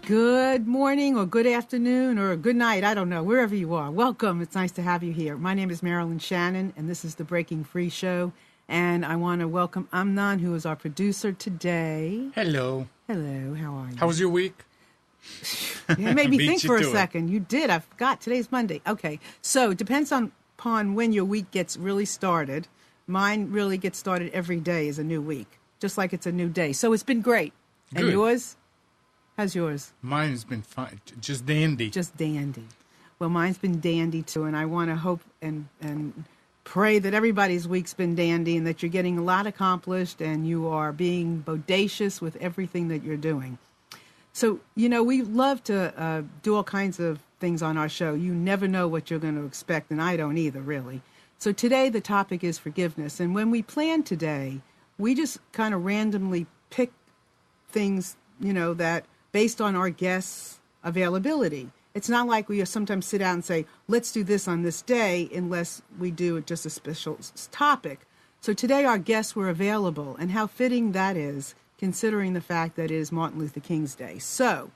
Good morning or good afternoon or good night. I don't know, wherever you are. Welcome. It's nice to have you here. My name is Marilyn Shannon, and this is the Breaking Free show. And I want to welcome Amnon, who is our producer today. Hello. Hello. How are you? How was your week? You made me think for a second. You did. I forgot. Today's Monday. Okay. So it depends upon when your week gets really started. Mine really gets started every day is a new week, just like it's a new day. So it's been great. Good. And yours? How's yours? Mine's been fine. Just dandy. Just dandy. Well, mine's been dandy too, and I want to hope and pray that everybody's week's been dandy and that you're getting a lot accomplished and you are being bodacious with everything that you're doing. So, you know, we love to do all kinds of things on our show. You never know what you're going to expect, and I don't either, really. So today the topic is forgiveness, and when we plan today, we just kind of randomly pick things, you know, that based on our guests' availability. It's not like we sometimes sit down and say, let's do this on this day, unless we do just a special topic. So today our guests were available, and how fitting that is, considering the fact that it is Martin Luther King's Day. So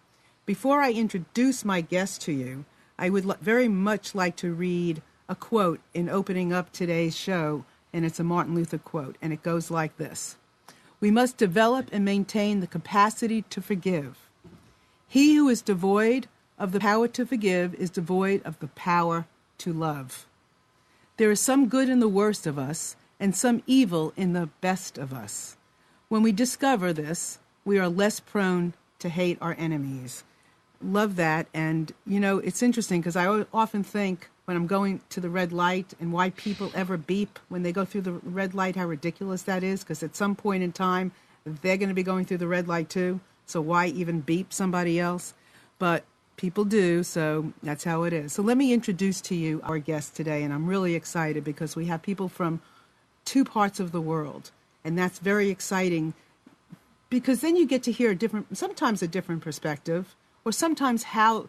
before I introduce my guest to you, I would very much like to read a quote in opening up today's show, and it's a Martin Luther quote, and it goes like this. We must develop and maintain the capacity to forgive. He who is devoid of the power to forgive is devoid of the power to love. There is some good in the worst of us and some evil in the best of us. When we discover this, we are less prone to hate our enemies. Love that. And, you know, it's interesting because I often think when I'm going to the red light and why people ever beep when they go through the red light, how ridiculous that is, because at some point in time, they're going to be going through the red light too. So why even beep somebody else? But people do, so that's how it is. So let me introduce to you our guest today, and I'm really excited because we have people from two parts of the world, and that's very exciting because then you get to hear sometimes a different perspective, or sometimes how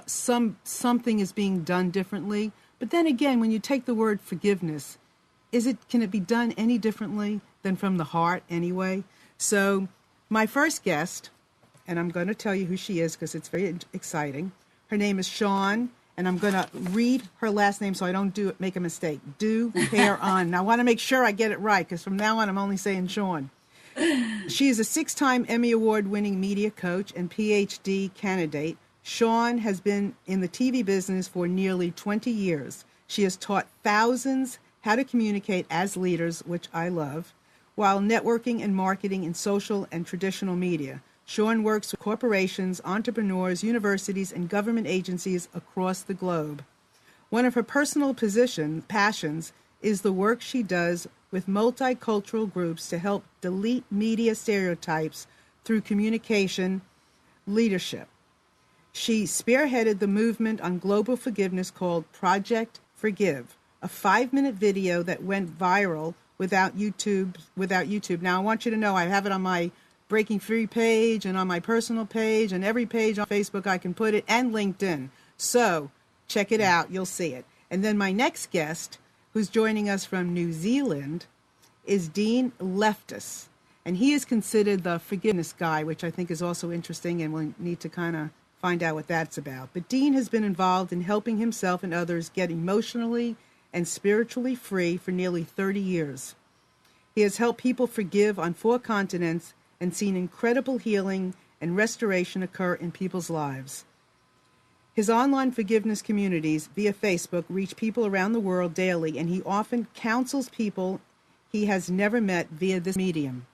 something is being done differently. But then again, when you take the word forgiveness, can it be done any differently than from the heart anyway? So my first guest, and I'm going to tell you who she is because it's very exciting. Her name is Sean, and I'm going to read her last name so I don't make a mistake. Do-Hair-On. Now, I want to make sure I get it right because from now on I'm only saying Sean. She is a 6-time Emmy Award-winning media coach and PhD candidate. Sean has been in the TV business for nearly 20 years. She has taught thousands how to communicate as leaders, which I love, while networking and marketing in social and traditional media. Sean works with corporations, entrepreneurs, universities, and government agencies across the globe. One of her personal passions is the work she does with multicultural groups to help delete media stereotypes through communication leadership. She spearheaded the movement on global forgiveness called Project Forgive, a 5-minute video that went viral without YouTube. Now, I want you to know I have it on my Breaking Free page and on my personal page and every page on Facebook I can put it, and LinkedIn. So check it out. You'll see it. And then my next guest, who's joining us from New Zealand, is Dean Leftis. And he is considered the forgiveness guy, which I think is also interesting, and we'll need to kind of find out what that's about. But Dean has been involved in helping himself and others get emotionally and spiritually free for nearly 30 years. He has helped people forgive on 4 continents and seen incredible healing and restoration occur in people's lives. His online forgiveness communities via Facebook reach people around the world daily, and he often counsels people he has never met via this medium.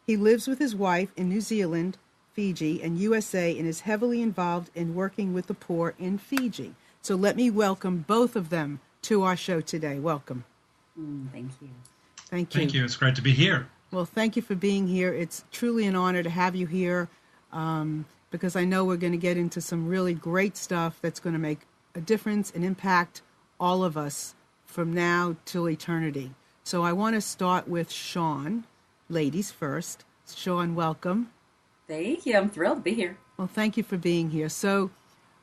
He lives with his wife in New Zealand, Fiji, and USA, and is heavily involved in working with the poor in Fiji. So let me welcome both of them to our show today. Welcome. Thank you. Thank you. Thank you. It's great to be here. Well, thank you for being here. It's truly an honor to have you here because I know we're going to get into some really great stuff that's going to make a difference and impact all of us from now till eternity. So I want to start with Sean. Ladies first. Sean, welcome. Thank you. I'm thrilled to be here. Well, thank you for being here. So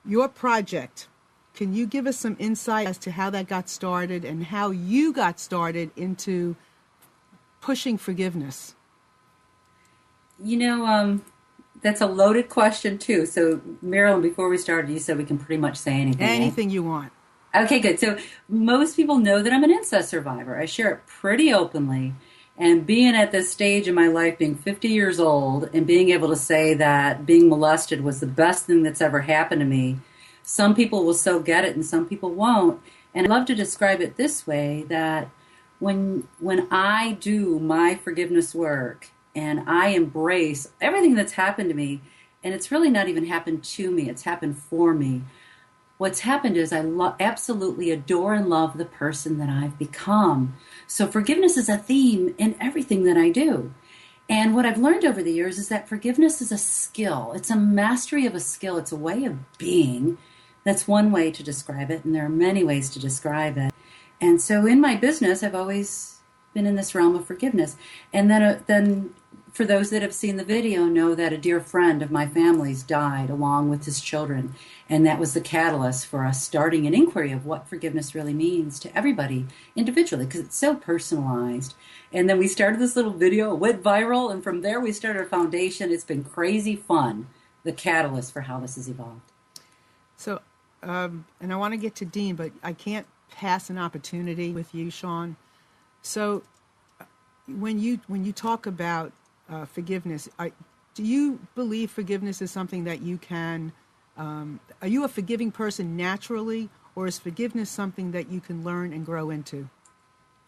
your project, can you give us some insight as to how that got started and how you got started into pushing forgiveness? You know, That's a loaded question too. So, Marilyn, before we started, you said we can pretty much say anything, eh? Anything you want. Okay, good. So most people know that I'm an incest survivor. I share it pretty openly. And being at this stage in my life, being 50 years old, and being able to say that being molested was the best thing that's ever happened to me, some people will so get it and some people won't. And I love to describe it this way, that when I do my forgiveness work and I embrace everything that's happened to me, and it's really not even happened to me, it's happened for me. What's happened is I absolutely adore and love the person that I've become. So forgiveness is a theme in everything that I do. And what I've learned over the years is that forgiveness is a skill. It's a mastery of a skill. It's a way of being. That's one way to describe it, and there are many ways to describe it. And so in my business, I've always been in this realm of forgiveness. And then for those that have seen the video, know that a dear friend of my family's died along with his children. And that was the catalyst for us starting an inquiry of what forgiveness really means to everybody individually, because it's so personalized. And then we started this little video, it went viral, and from there we started a foundation. It's been crazy fun, the catalyst for how this has evolved. So, and I want to get to Dean, but I can't pass an opportunity with you, Sean. So when you talk about forgiveness, do you believe forgiveness is something that you can, are you a forgiving person naturally, or is forgiveness something that you can learn and grow into?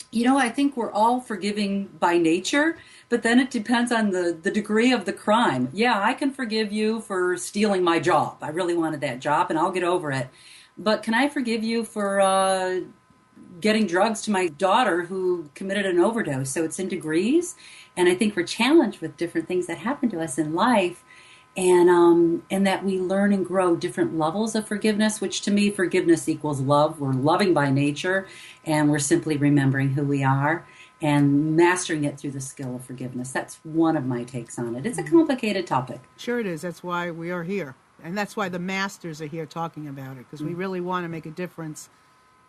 You know, I think we're all forgiving by nature, but then it depends on the degree of the crime. Yeah, I can forgive you for stealing my job. I really wanted that job, and I'll get over it. But can I forgive you for getting drugs to my daughter who committed an overdose? So it's in degrees, and I think we're challenged with different things that happen to us in life, and that we learn and grow different levels of forgiveness, which to me, forgiveness equals love. We're loving by nature, and we're simply remembering who we are and mastering it through the skill of forgiveness. That's one of my takes on it. It's a complicated topic. Sure it is. That's why we are here. And that's why the masters are here talking about it, because we really want to make a difference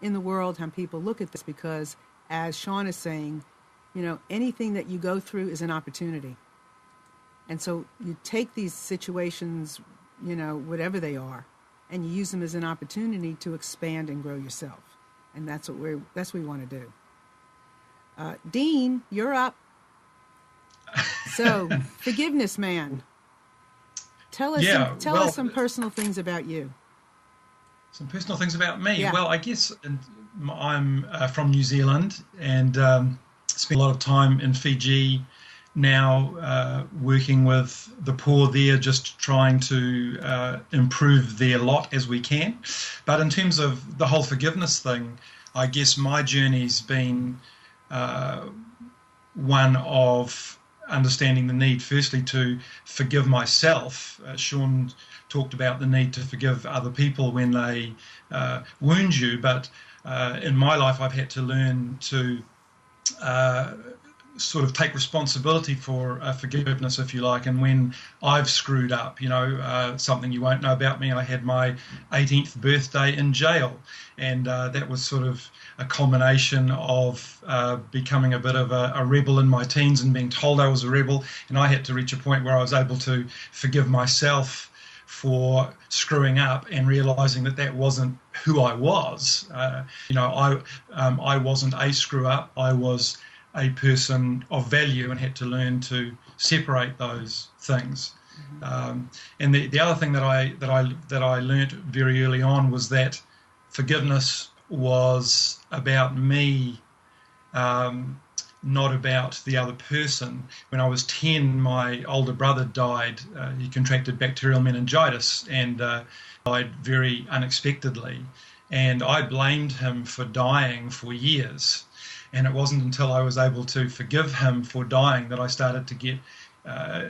in the world, how people look at this, because as Sean is saying, you know, anything that you go through is an opportunity. And so you take these situations, you know, whatever they are, and you use them as an opportunity to expand and grow yourself. And that's what we want to do. Dean, you're up. So, forgiveness, man. Tell us some personal things about you. Some personal things about me. Yeah. Well, I guess I'm from New Zealand and spent a lot of time in Fiji now, working with the poor there, just trying to improve their lot as we can. But in terms of the whole forgiveness thing, I guess my journey's been one of understanding the need, firstly, to forgive myself. Sean talked about the need to forgive other people when they wound you, but in my life I've had to learn to sort of take responsibility for forgiveness, if you like. And when I've screwed up, you know, something you won't know about me, I had my 18th birthday in jail, and that was sort of a culmination of becoming a bit of a rebel in my teens and being told I was a rebel, and I had to reach a point where I was able to forgive myself for screwing up and realizing that that wasn't who I was. You know, I wasn't a screw up. I was a person of value and had to learn to separate those things. And the other thing that I learnt very early on was that forgiveness was about me, not about the other person. When I was 10, my older brother died. He contracted bacterial meningitis and died very unexpectedly. And I blamed him for dying for years. And it wasn't until I was able to forgive him for dying that I started to get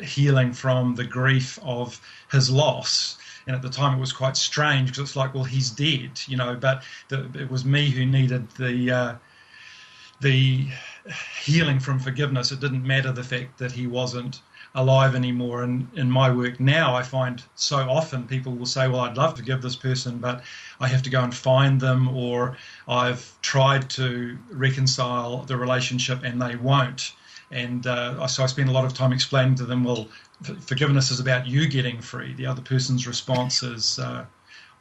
healing from the grief of his loss. And at the time it was quite strange because it's like, well, he's dead, you know, but it was me who needed the healing from forgiveness. It didn't matter the fact that he wasn't alive anymore. And in my work now, I find so often people will say, well, I'd love to forgive this person, but I have to go and find them, or I've tried to reconcile the relationship and they won't. And so I spend a lot of time explaining to them, well, forgiveness is about you getting free. The other person's response is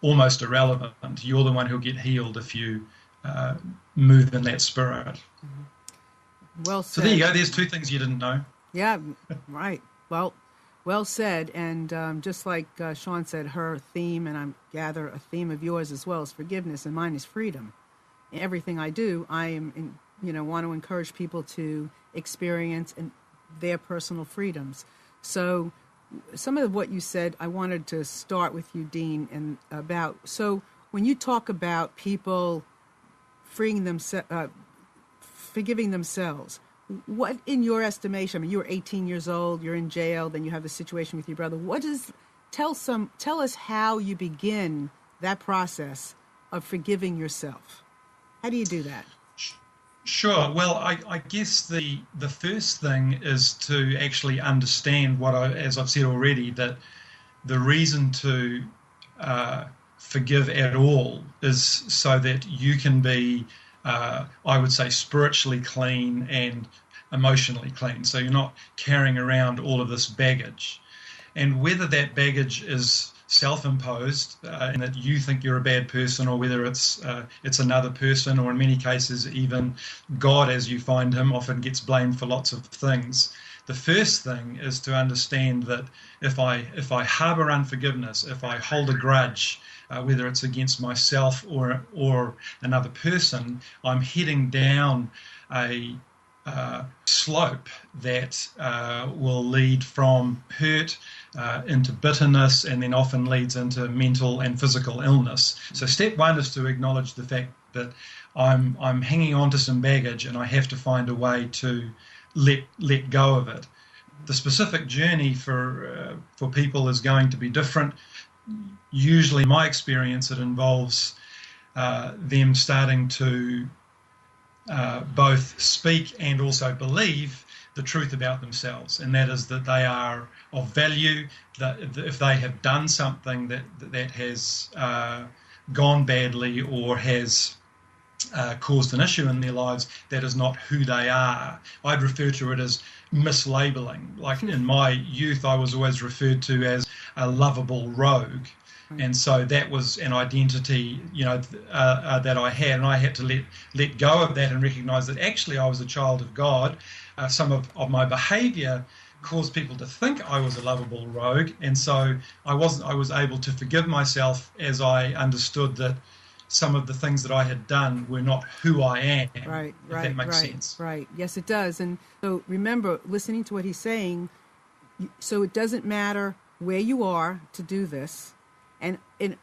almost irrelevant. You're the one who'll get healed if you move in that spirit. Well said. So there you go. There's two things you didn't know. Yeah, right. Well said. And just like Sean said, her theme, and I gather a theme of yours as well, is forgiveness, and mine is freedom. In everything I do, I am, want to encourage people to experience their personal freedoms. So some of what you said, I wanted to start with you, Dean, and so when you talk about people freeing themselves, forgiving themselves, what, in your estimation, I mean, you were 18 years old, you're in jail, then you have the situation with your brother. Tell us how you begin that process of forgiving yourself. How do you do that? Sure. Well, I guess the first thing is to actually understand as I've said already, that the reason to forgive at all is so that you can be, I would say, spiritually clean and emotionally clean. So you're not carrying around all of this baggage. And whether that baggage is self-imposed and that you think you're a bad person, or whether it's another person, or in many cases even God as you find him often gets blamed for lots of things. The first thing is to understand that if I harbor unforgiveness, if I hold a grudge, whether it's against myself or another person, I'm heading down a slope that will lead from hurt into bitterness, and then often leads into mental and physical illness. So step one is to acknowledge the fact that I'm hanging on to some baggage, and I have to find a way to let go of it. The specific journey for people is going to be different. Usually, in my experience, it involves them starting to both speak and also believe the truth about themselves, and that is that they are of value, that if they have done something that has gone badly or has caused an issue in their lives, that is not who they are. I'd refer to it as mislabeling. Like in my youth, I was always referred to as a lovable rogue. And so that was an identity, that I had, and I had to let go of that and recognize that actually I was a child of God. Some of my behavior caused people to think I was a lovable rogue, and so I was able to forgive myself as I understood that some of the things that I had done were not who I am. Right, if that makes sense. Right. Yes, it does. And so remember, listening to what he's saying, so it doesn't matter where you are to do this. And it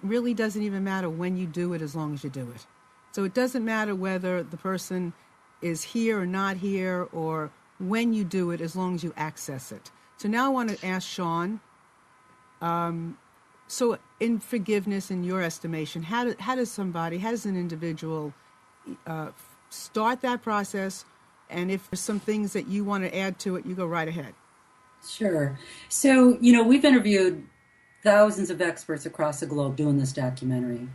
really doesn't even matter when you do it, as long as you do it. So it doesn't matter whether the person is here or not here, or when you do it, as long as you access it. So now I want to ask Sean, so in forgiveness, in your estimation, how does an individual start that process? And if there's some things that you want to add to it, you go right ahead. Sure. So, we've interviewed thousands of experts across the globe doing this documentary.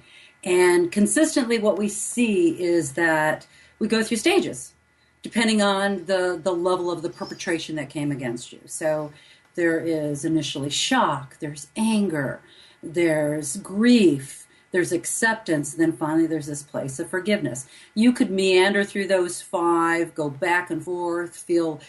And consistently what we see is that we go through stages, depending on the level of the perpetration that came against you. So there is initially shock, there's anger, there's grief, there's acceptance, and then finally there's this place of forgiveness. You could meander through those 5, go back and forth, feel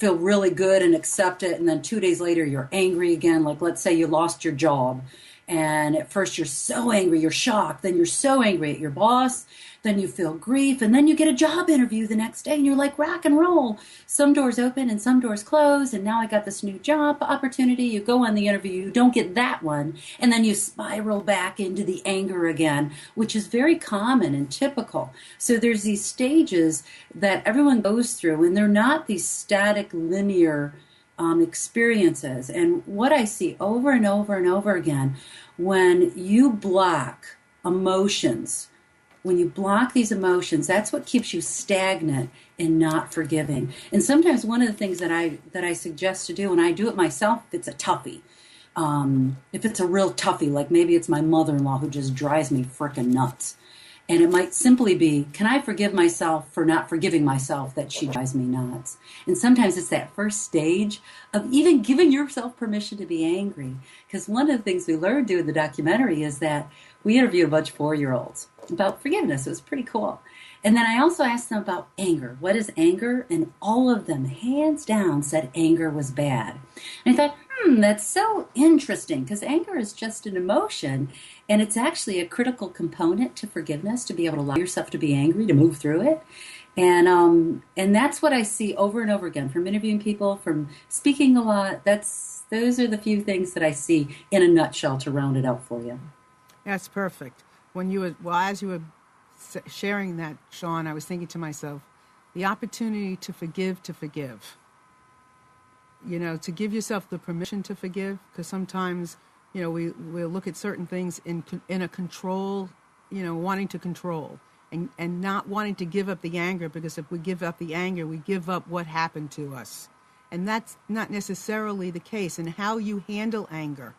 really good and accept it, and then 2 days later you're angry again. Like, let's say you lost your job, and at first you're so angry, you're shocked, then you're so angry at your boss, then you feel grief, and then you get a job interview the next day, and you're like, rock and roll. Some doors open and some doors close, and now I got this new job opportunity. You go on the interview, you don't get that one, and then you spiral back into the anger again, which is very common and typical. So there's these stages that everyone goes through, and they're not these static, linear experiences. And what I see over and over and over again, when you block emotions, when you block these emotions, that's what keeps you stagnant and not forgiving. And sometimes one of the things that I suggest to do, and I do it myself, if it's a toughie, if it's a real toughie, like maybe it's my mother-in-law who just drives me frickin' nuts, And it might simply be, can I forgive myself for not forgiving myself that she drives me nuts? And sometimes it's that first stage of even giving yourself permission to be angry. Because one of the things we learned doing the documentary is that we interviewed a bunch of 4-year-olds about forgiveness. It was pretty cool. And then I also asked them about anger. What is anger? And all of them, hands down, said anger was bad. And I thought, that's so interesting, because anger is just an emotion, and it's actually a critical component to forgiveness, to be able to allow yourself to be angry, to move through it. And that's what I see over and over again from interviewing people, from speaking a lot. Those are the few things that I see in a nutshell to round it out for you. That's perfect. As you were sharing that, Sean, I was thinking to myself, the opportunity to forgive, to give yourself the permission to forgive, because sometimes, we'll look at certain things in a control, wanting to control and not wanting to give up the anger, because if we give up the anger, we give up what happened to us. And that's not necessarily the case. And how you handle anger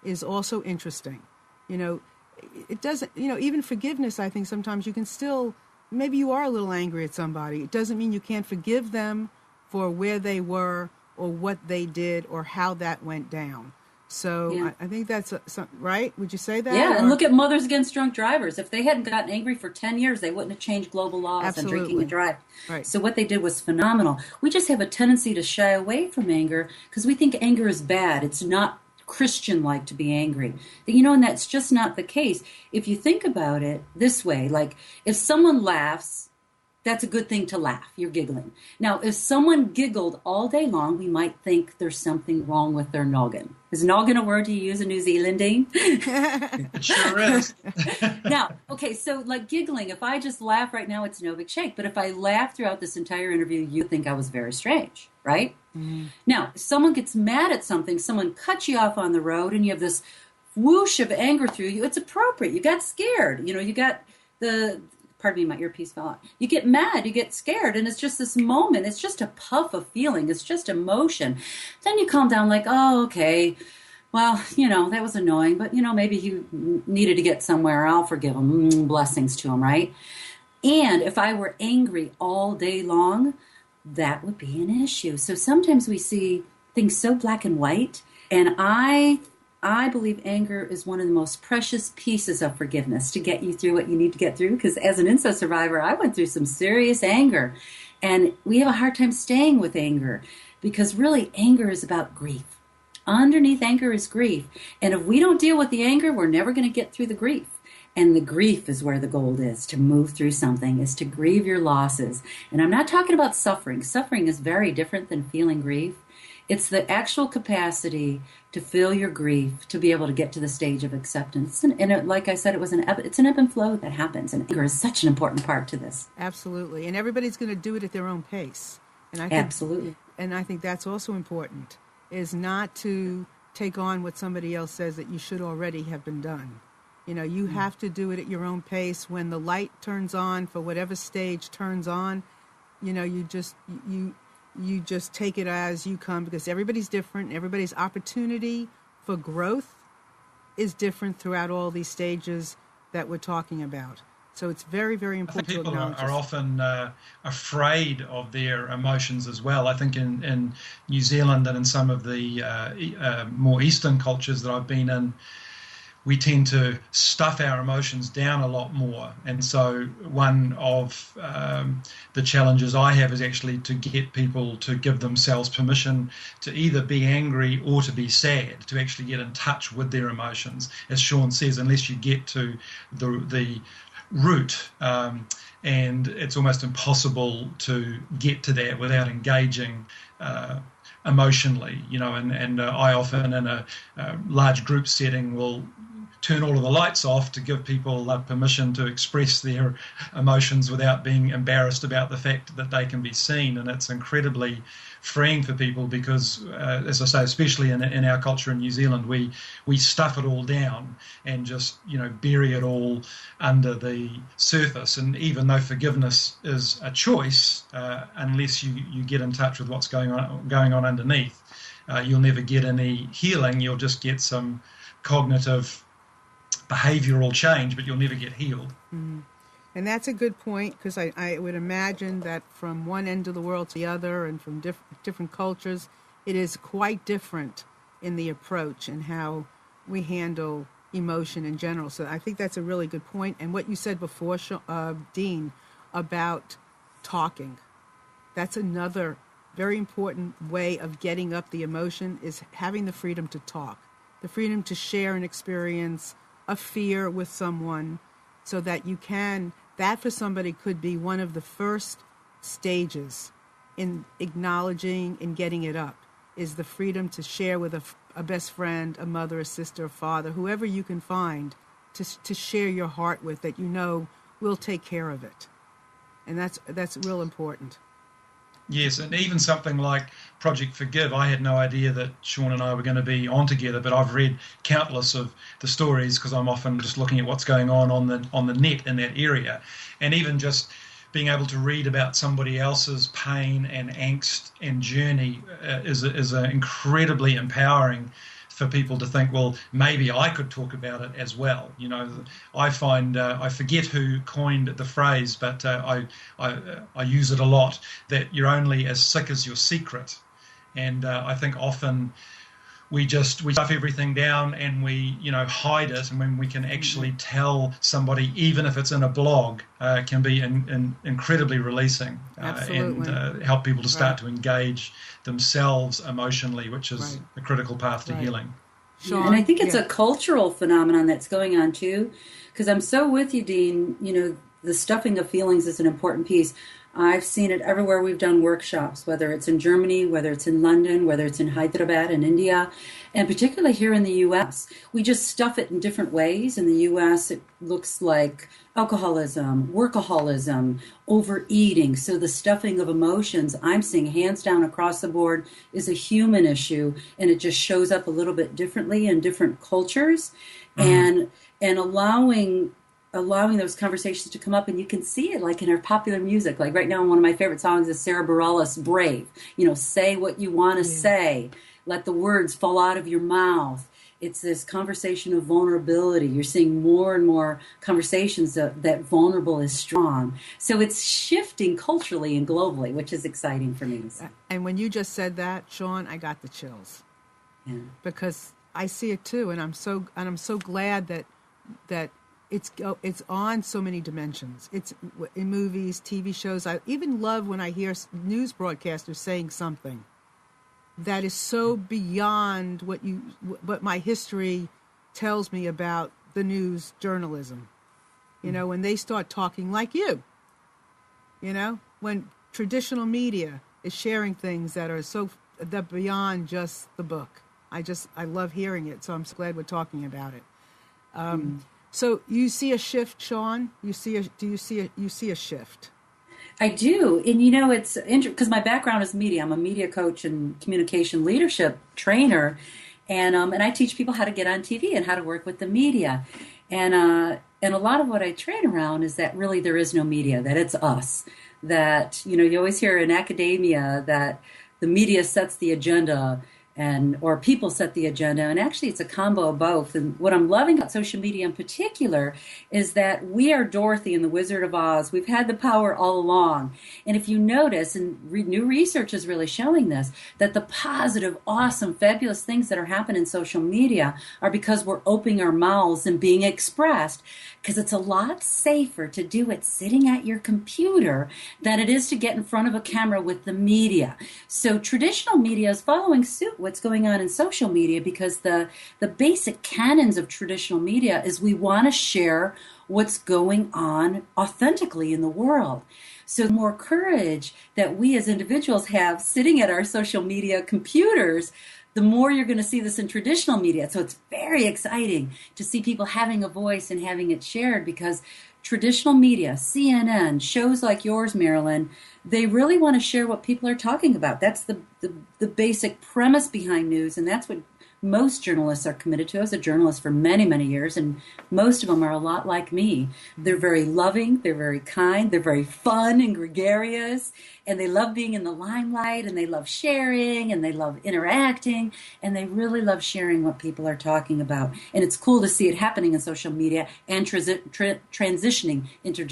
is also interesting. It doesn't, even forgiveness, I think sometimes you can still, maybe you are a little angry at somebody. It doesn't mean you can't forgive them for where they were or what they did or how that went down. So yeah. I think that's right. Would you say that? Yeah, and look at Mothers Against Drunk Drivers. If they hadn't gotten angry for 10 years, they wouldn't have changed global laws on drinking and driving. Right. So what they did was phenomenal. We just have a tendency to shy away from anger because we think anger is bad. It's not Christian-like to be angry. And that's just not the case. If you think about it this way, like if someone laughs, that's a good thing to laugh. You're giggling. Now, if someone giggled all day long, we might think there's something wrong with their noggin. Is noggin a word you use in New Zealanding? It sure is. Now, okay, so like giggling, if I just laugh right now, it's no big shake. But if I laugh throughout this entire interview, you think I was very strange, right? Mm-hmm. Now, if someone gets mad at something, someone cuts you off on the road, and you have this whoosh of anger through you, it's appropriate. You got scared. You got pardon me, my earpiece fell out. You get mad, you get scared, and it's just this moment. It's just a puff of feeling. It's just emotion. Then you calm down like, oh, okay, well, that was annoying, but, maybe he needed to get somewhere. I'll forgive him. Blessings to him, right? And if I were angry all day long, that would be an issue. So sometimes we see things so black and white, and I believe anger is one of the most precious pieces of forgiveness to get you through what you need to get through. Because as an incest survivor, I went through some serious anger. And we have a hard time staying with anger because really anger is about grief. Underneath anger is grief. And if we don't deal with the anger, we're never going to get through the grief. And the grief is where the gold is. To move through something is to grieve your losses. And I'm not talking about suffering. Suffering is very different than feeling grief. It's the actual capacity to feel your grief, to be able to get to the stage of acceptance. And like I said, it's an ebb and flow that happens. And anger is such an important part to this. Absolutely. And everybody's going to do it at their own pace. And Absolutely. And I think that's also important, is not to take on what somebody else says that you should already have been done. You have to do it at your own pace. When the light turns on for whatever stage turns on, you just take it as you come, because everybody's different. Everybody's opportunity for growth is different throughout all these stages that we're talking about. So it's very, very important to acknowledge. People are often afraid of their emotions as well. I think in New Zealand and in some of the more Eastern cultures that I've been in, we tend to stuff our emotions down a lot more. And so one of the challenges I have is actually to get people to give themselves permission to either be angry or to be sad, to actually get in touch with their emotions. As Sean says, unless you get to the root, and it's almost impossible to get to that without engaging emotionally, and I often in a large group setting will turn all of the lights off to give people permission to express their emotions without being embarrassed about the fact that they can be seen. And it's incredibly freeing for people because, as I say, especially in our culture in New Zealand, we stuff it all down and just, bury it all under the surface. And even though forgiveness is a choice, unless you get in touch with what's going on underneath, you'll never get any healing. You'll just get some cognitive behavioural change, but you'll never get healed. Mm. And that's a good point, because I would imagine that from one end of the world to the other and from different cultures, it is quite different in the approach and how we handle emotion in general. So I think that's a really good point. And what you said before, Dean, about talking, that's another very important way of getting up the emotion, is having the freedom to talk, the freedom to share an experience, a fear with someone, so that you can, that for somebody could be one of the first stages in acknowledging and getting it up, is the freedom to share with a best friend, a mother, a sister, a father, whoever you can find to share your heart with, that you know will take care of it. And that's real important. Yes, and even something like Project Forgive, I had no idea that Sean and I were going to be on together, but I've read countless of the stories, because I'm often just looking at what's going on the net in that area. And even just being able to read about somebody else's pain and angst and journey is incredibly empowering for people to think, well, maybe I could talk about it as well. You know, I find, I forget who coined the phrase, but I use it a lot, that you're only as sick as your secret. And I think often we stuff everything down and we, hide it. And when we can actually tell somebody, even if it's in a blog, can be incredibly releasing and help people to start to engage themselves emotionally, which is a critical path to healing. Sean, and I think it's a cultural phenomenon that's going on too, because I'm so with you, Dean. The stuffing of feelings is an important piece. I've seen it everywhere we've done workshops, whether it's in Germany, whether it's in London, whether it's in Hyderabad in India, and particularly here in the U.S. We just stuff it in different ways. In the U.S., it looks like alcoholism, workaholism, overeating. So the stuffing of emotions, I'm seeing hands down across the board, is a human issue, and it just shows up a little bit differently in different cultures, and allowing those conversations to come up. And you can see it like in our popular music. Like right now, one of my favorite songs is Sarah Bareilles' Brave. Say what you want to say. Let the words fall out of your mouth. It's this conversation of vulnerability. You're seeing more and more conversations that vulnerable is strong. So it's shifting culturally and globally, which is exciting for me. And when you just said that, Sean, I got the chills. Yeah. Because I see it too, and I'm so glad that it's on so many dimensions. It's in movies, TV shows. I even love when I hear news broadcasters saying something that is so beyond what my history tells me about the news journalism. When they start talking like you. When traditional media is sharing things that are that beyond just the book. I love hearing it. So I'm so glad we're talking about it. So you see a shift, Sean? Do you see a shift? I do. And it's interesting because my background is media. I'm a media coach and communication leadership trainer. And I teach people how to get on TV and how to work with the media. And a lot of what I train around is that really there is no media, that it's us. That, you always hear in academia that the media sets the agenda or people set the agenda, and actually it's a combo of both. And what I'm loving about social media in particular is that we are Dorothy in the Wizard of Oz. We've had the power all along. And if you notice, and new research is really showing this, that the positive, awesome, fabulous things that are happening in social media are because we're opening our mouths and being expressed, because it's a lot safer to do it sitting at your computer than it is to get in front of a camera with the media. So traditional media is following suit what's going on in social media, because the basic canons of traditional media is we want to share what's going on authentically in the world. So the more courage that we as individuals have sitting at our social media computers, the more you're going to see this in traditional media. So it's very exciting to see people having a voice and having it shared, because traditional media, CNN, shows like yours, Marilyn, they really want to share what people are talking about. That's the basic premise behind news, and that's what most journalists are committed to. I was a journalist for many, many years, and most of them are a lot like me. They're very loving, they're very kind, they're very fun and gregarious, and they love being in the limelight, and they love sharing, and they love interacting, and they really love sharing what people are talking about. And it's cool to see it happening in social media and transitioning into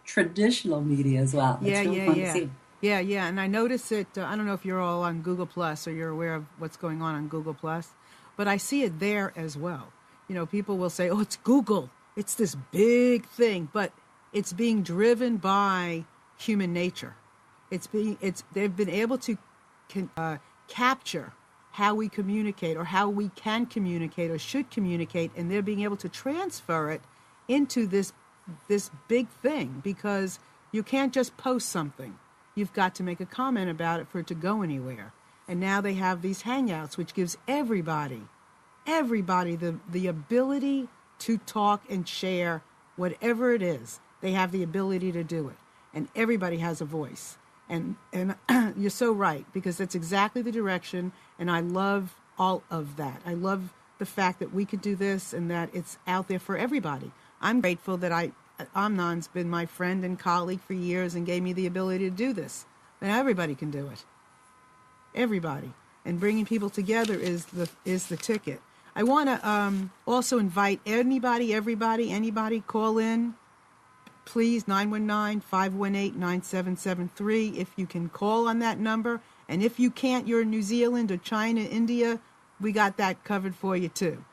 traditional media as well. It's really fun to see. Yeah, and I notice it. I don't know if you're all on Google Plus or you're aware of what's going on Google Plus, but I see it there as well. You know, people will say, "Oh, it's Google. It's this big thing," but it's being driven by human nature. They've been able to capture how we communicate or how we can communicate or should communicate, and they're being able to transfer it into this big thing, because you can't just post something. You've got to make a comment about it for it to go anywhere. And now they have these Hangouts, which gives everybody the ability to talk and share whatever it is. They have the ability to do it. And everybody has a voice. And you're so right, because that's exactly the direction. And I love all of that. I love the fact that we could do this and that it's out there for everybody. I'm grateful that Amnon's been my friend and colleague for years and gave me the ability to do this. And everybody can do it. Everybody. And bringing people together is the ticket. I want to also invite anybody, call in. Please, 919-518-9773. If you can call on that number. And if you can't, you're in New Zealand or China, India, we got that covered for you too.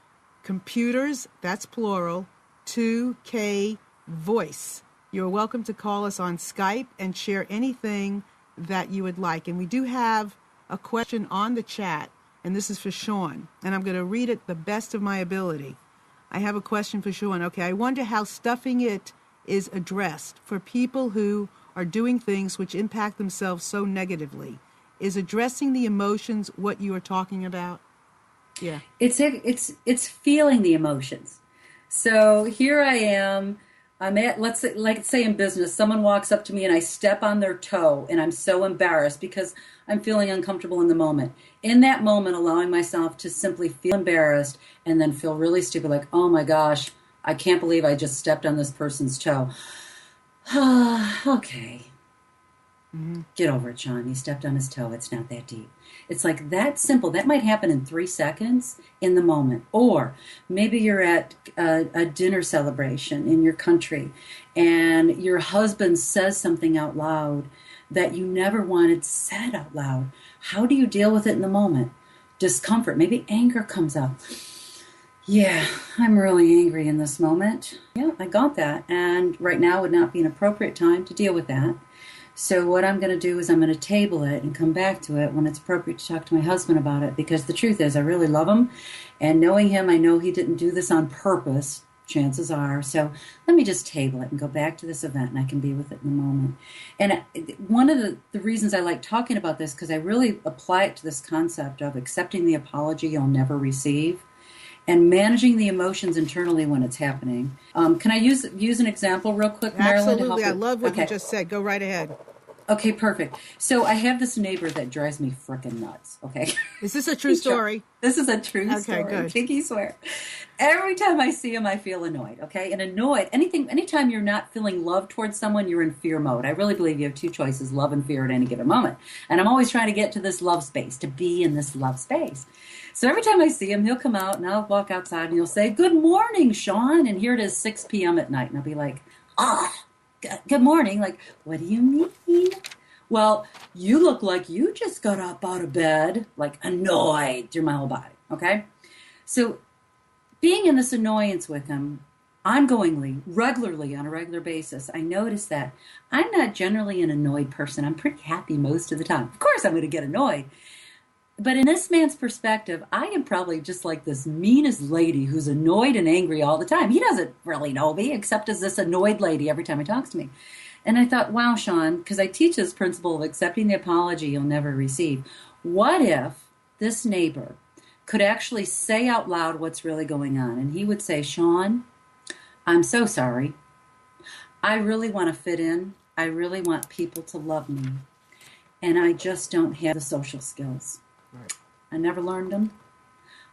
Computers, that's plural, 2K Voice. You're welcome to call us on Skype and share anything that you would like. And we do have a question on the chat, and this is for Sean, and I'm going to read it the best of my ability. I have a question for Sean. Okay, I wonder how stuffing it is addressed for people who are doing things which impact themselves so negatively. Is addressing the emotions what you are talking about? Yeah. It's feeling the emotions. So here I am. I'm at, let's say in business, someone walks up to me and I step on their toe and I'm so embarrassed because I'm feeling uncomfortable in the moment. In that moment, allowing myself to simply feel embarrassed and then feel really stupid, like, oh my gosh, I can't believe I just stepped on this person's toe. Okay. Mm-hmm. Get over it, Sean. You stepped on his toe. It's not that deep. It's like that simple. That might happen in 3 seconds in the moment. Or maybe you're at a dinner celebration in your country and your husband says something out loud that you never wanted said out loud. How do you deal with it in the moment? Discomfort. Maybe anger comes up. Yeah, I'm really angry in this moment. Yeah, I got that. And right now would not be an appropriate time to deal with that. So what I'm going to do is I'm going to table it and come back to it when it's appropriate to talk to my husband about it, because the truth is I really love him, and knowing him, I know he didn't do this on purpose, chances are. So let me just table it and go back to this event, and I can be with it in the moment. And one of the reasons I like talking about this, because I really apply it to this concept of accepting the apology you'll never receive and managing the emotions internally when it's happening. Can I use an example real quick, Marilyn? Absolutely. I love what you just said. Go right ahead. Okay, perfect. So I have this neighbor that drives me frickin' nuts, okay? Is this a true story? This is a true story. Okay, good. Pinky swear. Every time I see him, I feel annoyed, okay? And annoyed, anytime you're not feeling love towards someone, you're in fear mode. I really believe you have two choices, love and fear at any given moment. And I'm always trying to get to this love space, to be in this love space. So every time I see him, he'll come out and I'll walk outside and he'll say, "Good morning, Sean." And here it is, 6 p.m. at night. And I'll be like, good morning. Like, what do you mean? Well, you look like you just got up out of bed, like annoyed through my whole body, okay? So being in this annoyance with him, ongoingly, regularly, on a regular basis, I notice that I'm not generally an annoyed person. I'm pretty happy most of the time. Of course, I'm going to get annoyed. But in this man's perspective, I am probably just like this meanest lady who's annoyed and angry all the time. He doesn't really know me except as this annoyed lady every time he talks to me. And I thought, wow, Sean, because I teach this principle of accepting the apology you'll never receive. What if this neighbor could actually say out loud what's really going on? And he would say, "Sean, I'm so sorry. I really want to fit in. I really want people to love me. And I just don't have the social skills. Right. I never learned them.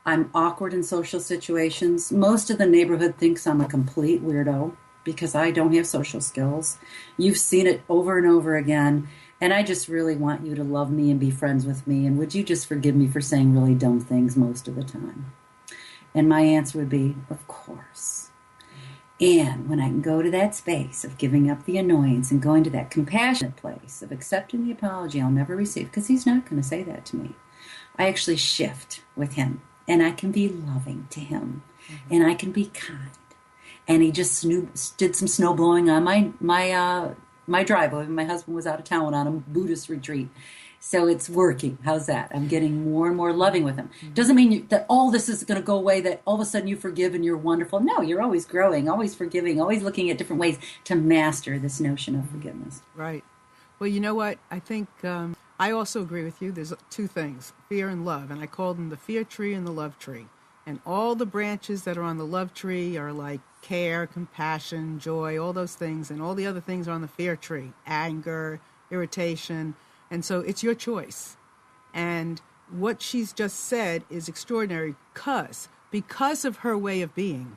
I'm awkward in social situations. Most of the neighborhood thinks I'm a complete weirdo because I don't have social skills. You've seen it over and over again. And I just really want you to love me and be friends with me. And would you just forgive me for saying really dumb things most of the time? And my answer would be, of course. And when I can go to that space of giving up the annoyance and going to that compassionate place of accepting the apology I'll never receive, because he's not going to say that to me, I actually shift with him. And I can be loving to him. Mm-hmm. And I can be kind. And he just did some snow blowing on my driveway. My husband was out of town on a Buddhist retreat. So it's working. How's that? I'm getting more and more loving with him. Doesn't mean that all this is going to go away, that all of a sudden you forgive and you're wonderful. No, you're always growing, always forgiving, always looking at different ways to master this notion of forgiveness. Right. Well, you know what? I think I also agree with you. There's two things, fear and love. And I call them the fear tree and the love tree. And all the branches that are on the love tree are like care, compassion, joy, all those things. And all the other things are on the fear tree, anger, irritation. And so it's your choice. And what she's just said is extraordinary because of her way of being,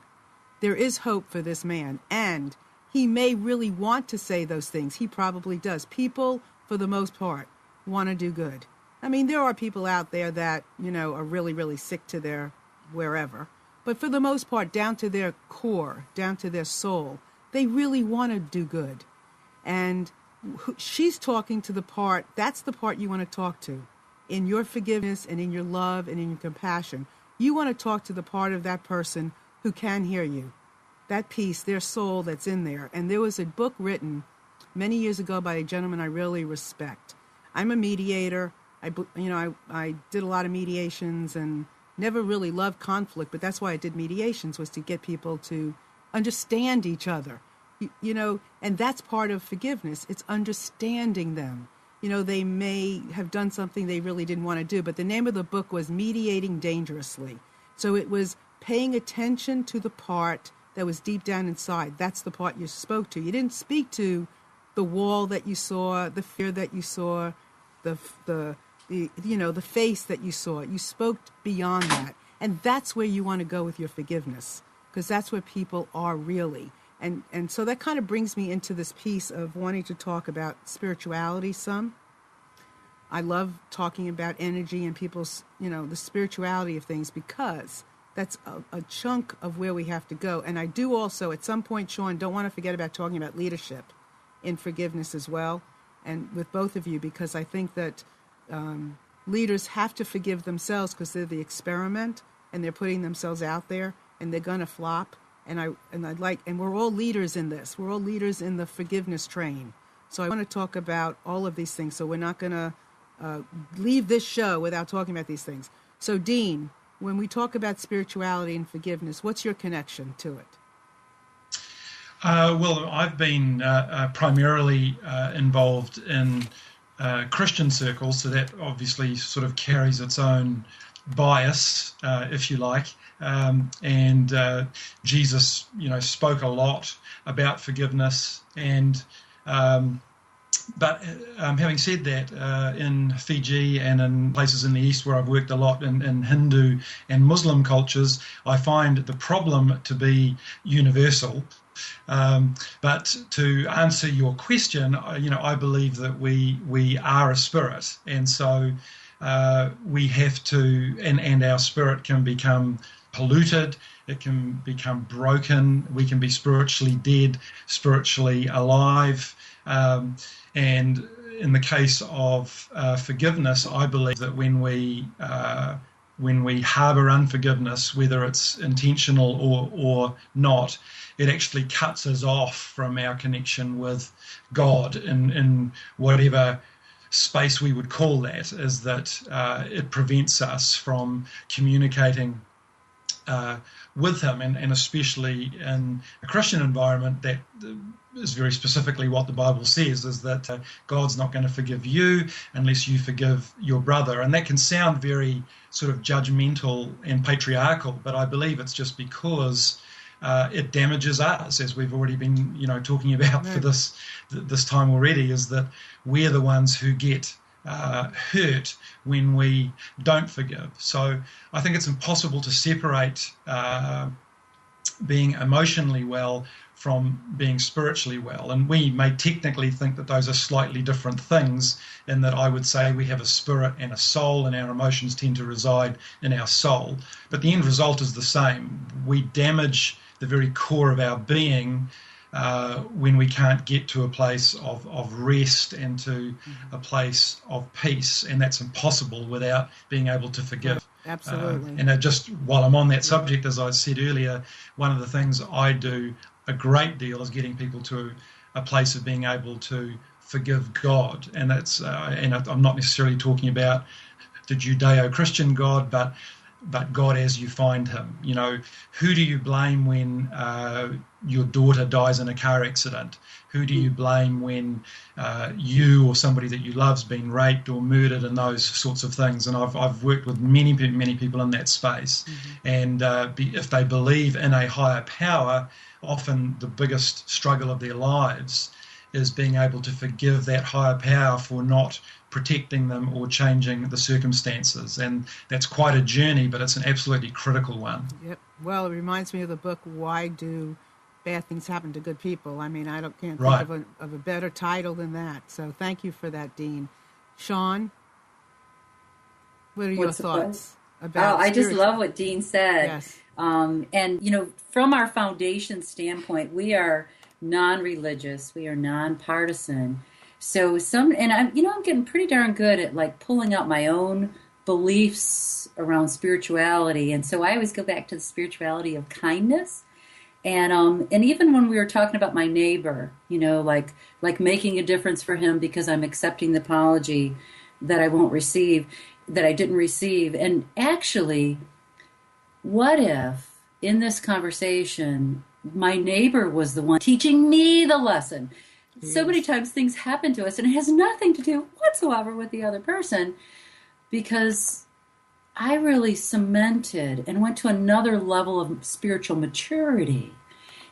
there is hope for this man. And he may really want to say those things. He probably does. People, for the most part, want to do good. I mean, there are people out there that, are really, really sick to their wherever. But for the most part, down to their core, down to their soul, they really want to do good. And she's talking to the part, that's the part you want to talk to. In your forgiveness and in your love and in your compassion, you want to talk to the part of that person who can hear you. That piece, their soul that's in there. And there was a book written many years ago by a gentleman I really respect. I'm a mediator. I did a lot of mediations and never really loved conflict, but that's why I did mediations, was to get people to understand each other. And that's part of forgiveness. It's understanding them. They may have done something they really didn't want to do, but the name of the book was Mediating Dangerously. So it was paying attention to the part that was deep down inside. That's the part you spoke to. You didn't speak to the wall that you saw, the fear that you saw, the face that you saw. You spoke beyond that. And that's where you want to go with your forgiveness, because that's where people are really. And so that kind of brings me into this piece of wanting to talk about spirituality some. I love talking about energy and people's, the spirituality of things, because that's a chunk of where we have to go. And I do also, at some point, Sean, don't want to forget about talking about leadership in forgiveness as well, and with both of you, because I think that leaders have to forgive themselves, because they're the experiment and they're putting themselves out there and they're going to flop. And we're all leaders in this. We're all leaders in the forgiveness train. So I want to talk about all of these things. So we're not going to leave this show without talking about these things. So Dean, when we talk about spirituality and forgiveness, what's your connection to it? Well, I've been primarily involved in Christian circles, so that obviously sort of carries its own bias, if you like. And Jesus, spoke a lot about forgiveness. And but having said that, in Fiji and in places in the East where I've worked a lot in Hindu and Muslim cultures, I find the problem to be universal. But to answer your question, I believe that we are a spirit, and so we have to, and our spirit can become polluted, it can become broken, we can be spiritually dead, spiritually alive, and in the case of forgiveness, I believe that when we harbor unforgiveness, whether it's intentional or not, it actually cuts us off from our connection with God in whatever space we would call that, is that it prevents us from communicating with him, and especially in a Christian environment, that is very specifically what the Bible says, is that God's not going to forgive you unless you forgive your brother. And that can sound very sort of judgmental and patriarchal, but I believe it's just because it damages us, as we've already been talking about for this time already, is that we're the ones who get hurt when we don't forgive. So I think it's impossible to separate being emotionally well from being spiritually well. And we may technically think that those are slightly different things, in that I would say we have a spirit and a soul, and our emotions tend to reside in our soul. But the end result is the same. We damage the very core of our being when we can't get to a place of rest and to a place of peace. And that's impossible without being able to forgive. Absolutely. And just while I'm on that subject, as I said earlier, one of the things I do a great deal is getting people to a place of being able to forgive God. And that's and I'm not necessarily talking about the Judeo-Christian God, but God as you find him. You know, who do you blame when your daughter dies in a car accident? Who do you blame when you or somebody that you love's been raped or murdered, and those sorts of things? And I've worked with many people in that space. And if they believe in a higher power, often the biggest struggle of their lives is being able to forgive that higher power for not protecting them or changing the circumstances. And that's quite a journey, but it's an absolutely critical one. Yep. Well, it reminds me of the book, Why Do Bad Things Happen to Good People? I mean, can't think of a better title than that. So thank you for that, Dean. Sean, what are your thoughts about I just love what Dean said. Yes. And, you know, from our foundation standpoint, we are non-religious, we are non-partisan. So I'm getting pretty darn good at like pulling out my own beliefs around spirituality. And so I always go back to the spirituality of kindness. And even when we were talking about my neighbor, you know, like making a difference for him because I'm accepting the apology that I didn't receive. And actually, what if in this conversation, my neighbor was the one teaching me the lesson? Yes. So many times things happen to us and it has nothing to do whatsoever with the other person, because I really cemented and went to another level of spiritual maturity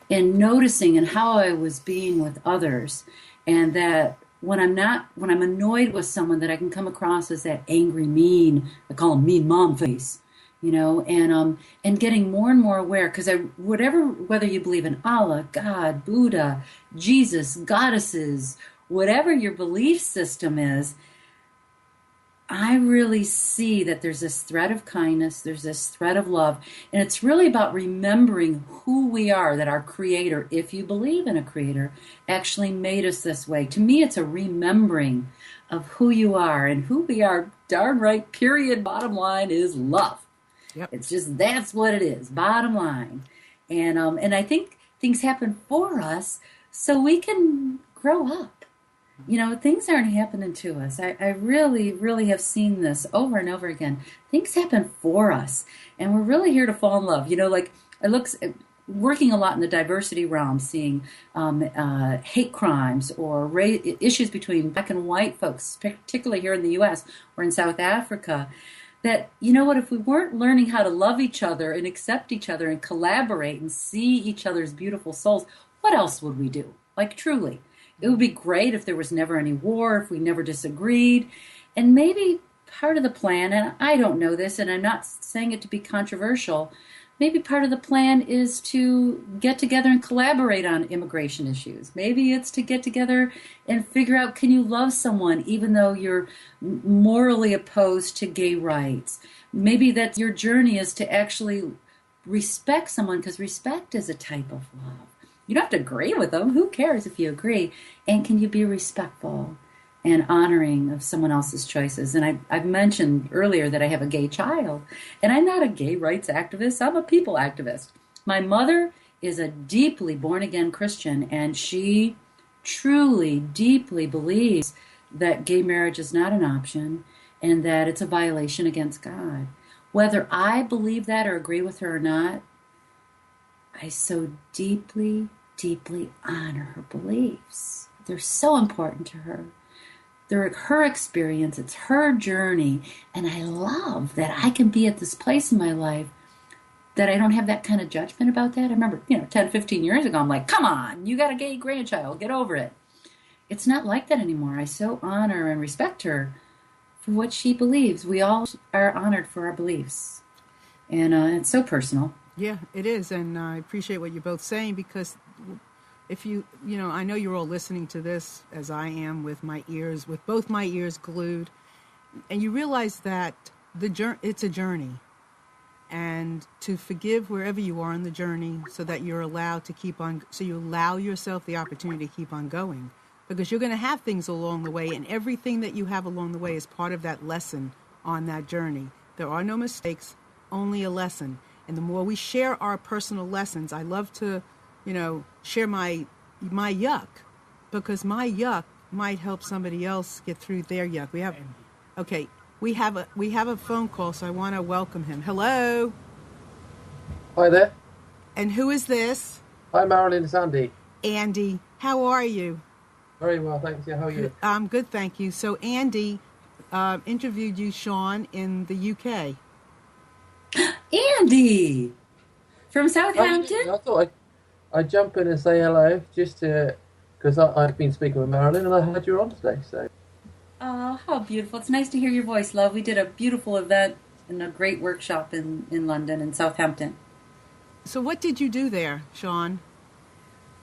in noticing and how I was being with others. And that when I'm annoyed with someone, that I can come across as that angry, mean, I call them mean mom face, you know, and getting more and more aware, because whether you believe in Allah, God, Buddha, Jesus, goddesses, whatever your belief system is, I really see that there's this thread of kindness, there's this thread of love, and it's really about remembering who we are, that our Creator, if you believe in a Creator, actually made us this way. To me, it's a remembering of who you are, and who we are, darn right, period, bottom line, is love. Yep. It's just, that's what it is, bottom line. And I think things happen for us so we can grow up. You know, things aren't happening to us. I really, really have seen this over and over again. Things happen for us, and we're really here to fall in love. You know, like working a lot in the diversity realm, seeing hate crimes or issues between black and white folks, particularly here in the U.S. or in South Africa. That, you know what, if we weren't learning how to love each other and accept each other and collaborate and see each other's beautiful souls, what else would we do? Like, truly. It would be great if there was never any war, if we never disagreed. And maybe part of the plan, and I don't know this, and I'm not saying it to be controversial, maybe part of the plan is to get together and collaborate on immigration issues. Maybe it's to get together and figure out, can you love someone even though you're morally opposed to gay rights? Maybe that your journey is to actually respect someone, because respect is a type of love. You don't have to agree with them. Who cares if you agree? And can you be respectful and honoring of someone else's choices? And I've mentioned earlier that I have a gay child. And I'm not a gay rights activist. I'm a people activist. My mother is a deeply born-again Christian, and she truly, deeply believes that gay marriage is not an option and that it's a violation against God. Whether I believe that or agree with her or not, I so deeply, deeply honor her beliefs. They're so important to her. They're her experience. It's her journey. And I love that I can be at this place in my life that I don't have that kind of judgment about that. I remember, 10, 15 years ago, I'm like, come on, you got a gay grandchild. Get over it. It's not like that anymore. I so honor and respect her for what she believes. We all are honored for our beliefs. And it's so personal. Yeah, it is. And I appreciate what you're both saying, because if I know you're all listening to this as I am, with both my ears glued, and you realize that it's a journey, and to forgive wherever you are in the journey, so that you're allowed to so you allow yourself the opportunity to keep on going, because you're going to have things along the way, and everything that you have along the way is part of that lesson on that journey. There are no mistakes, only a lesson. And the more we share our personal lessons, I love to, share my yuck, because my yuck might help somebody else get through their yuck. We have a phone call, so I want to welcome him. Hello. Hi there. And who is this? Hi, Marilyn. It's Andy. Andy, how are you? Very well, thanks. Yeah, how are you? I'm good, thank you. So Andy interviewed you, Sean, in the UK. Andy from Southampton. I thought I'd jump in and say hello, just because I've been speaking with Marilyn and I heard you were on today. So. Oh, how beautiful! It's nice to hear your voice, love. We did a beautiful event and a great workshop in London and Southampton. So what did you do there, Sean?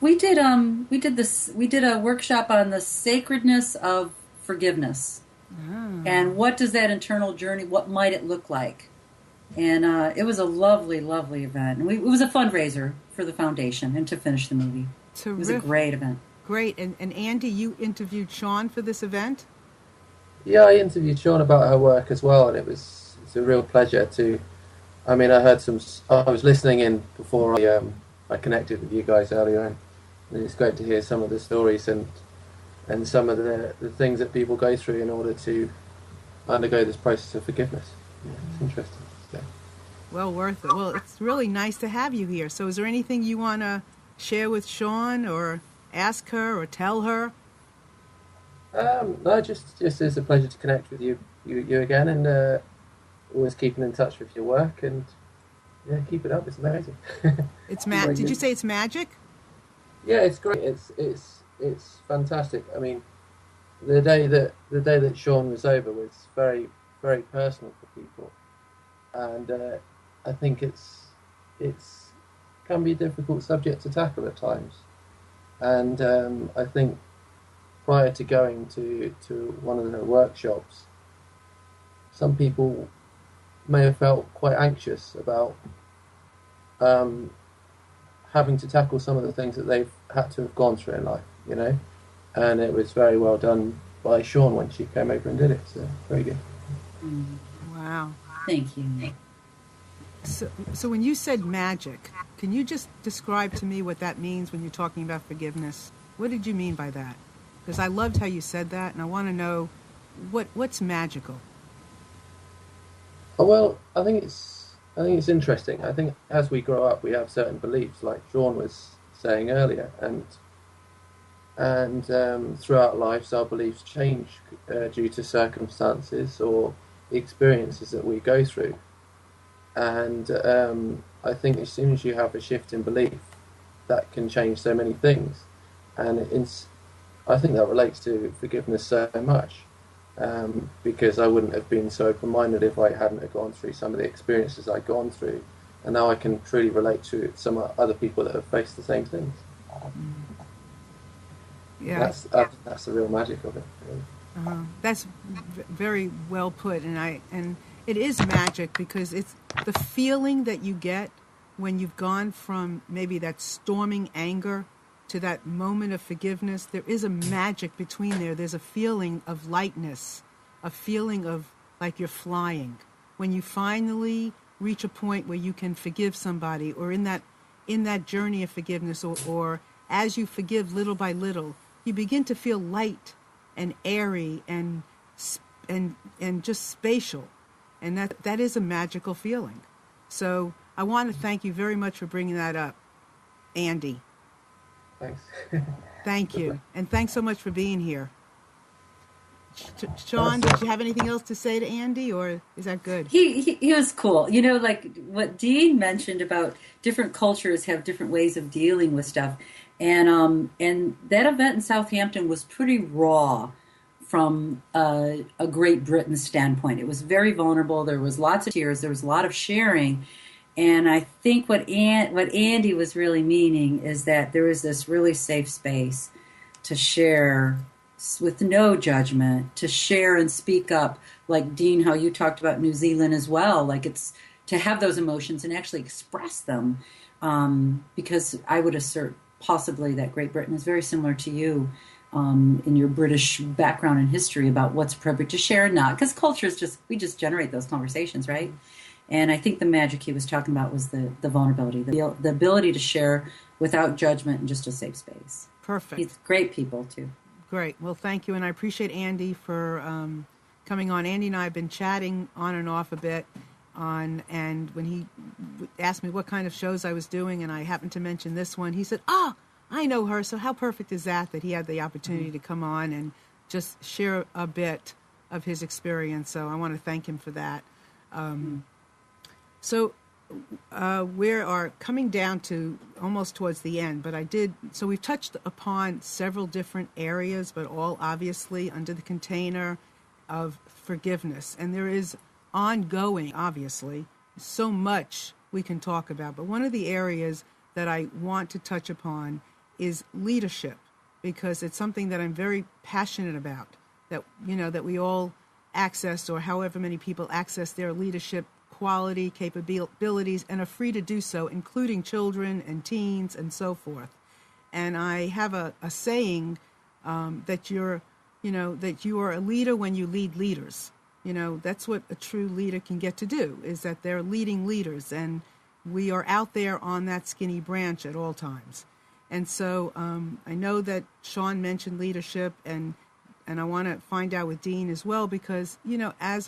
We did a workshop on the sacredness of forgiveness. And what does that internal journey, what might it look like? And it was a lovely, lovely event. And it was a fundraiser for the foundation and to finish the movie. Terrific. It was a great event. Great. And Andy, you interviewed Sean for this event? Yeah, I interviewed Sean about her work as well, and it's a real pleasure to. I mean, I was listening in before I connected with you guys earlier, and it's great to hear some of the stories and some of the things that people go through in order to undergo this process of forgiveness. Yeah, it's interesting. So. Well, worth it. Well, it's really nice to have you here. So is there anything you want to share with Sean, or ask her, or tell her? No, just it's a pleasure to connect with you again, and always keeping in touch with your work, and yeah, keep it up. It's amazing. It's Did you say it's magic? Yeah, it's great. It's fantastic. I mean, the day that Sean was over was very, very personal for people, and I think it's can be a difficult subject to tackle at times, and I think prior to going to one of the workshops, some people may have felt quite anxious about having to tackle some of the things that they've had to have gone through in life, and it was very well done by Sean when she came over and did it, so very good. Wow. Thank you. So when you said magic, can you just describe to me what that means when you're talking about forgiveness? What did you mean by that? Because I loved how you said that, and I want to know what's magical. Oh, well, I think it's interesting. I think as we grow up, we have certain beliefs, like Sean was saying earlier, and throughout lives, our beliefs change due to circumstances or the experiences that we go through. And I think as soon as you have a shift in belief, that can change so many things. And I think that relates to forgiveness so much, because I wouldn't have been so open-minded if I hadn't have gone through some of the experiences I've gone through, and now I can truly relate to some other people that have faced the same things. Yeah, that's the real magic of it. Really. That's very well put, and it is magic, because it's the feeling that you get when you've gone from maybe that storming anger to that moment of forgiveness. There is a magic between there. There's a feeling of lightness, a feeling of like you're flying. When you finally reach a point where you can forgive somebody, or in that journey of forgiveness, or as you forgive little by little, you begin to feel light and airy and just spatial. And that is a magical feeling. So I want to thank you very much for bringing that up, Andy. Thanks. Thank you. And thanks so much for being here. Sean, did you have anything else to say to Andy, or is that good? He was cool. Like what Dean mentioned about different cultures have different ways of dealing with stuff. And that event in Southampton was pretty raw from a Great Britain standpoint. It was very vulnerable. There was lots of tears. There was a lot of sharing. And I think what Andy was really meaning is that there was this really safe space to share with no judgment, to share and speak up, like Dean, how you talked about New Zealand as well. Like, it's to have those emotions and actually express them, because I would assert possibly that Great Britain is very similar to you in your British background and history about what's appropriate to share and not, because culture is we just generate those conversations, right? And I think the magic he was talking about was the vulnerability, the ability to share without judgment and just a safe space. Perfect. He's great people too. Great. Well, thank you. And I appreciate Andy for coming on. Andy and I have been chatting on and off a bit and when he asked me what kind of shows I was doing, and I happened to mention this one, he said, I know her. So how perfect is that he had the opportunity to come on and just share a bit of his experience. So I want to thank him for that. So we are coming down to almost towards the end, but so we've touched upon several different areas, but all obviously under the container of forgiveness. And there is ongoing, obviously, so much we can talk about. But one of the areas that I want to touch upon is leadership, because it's something that I'm very passionate about, that we all access, or however many people access their leadership quality, capabilities, and are free to do so, including children and teens and so forth. And I have a saying that you are a leader when you lead leaders. That's what a true leader can get to do, is that they're leading leaders, and we are out there on that skinny branch at all times. And so I know that Sean mentioned leadership, and I want to find out with Dean as well, because, as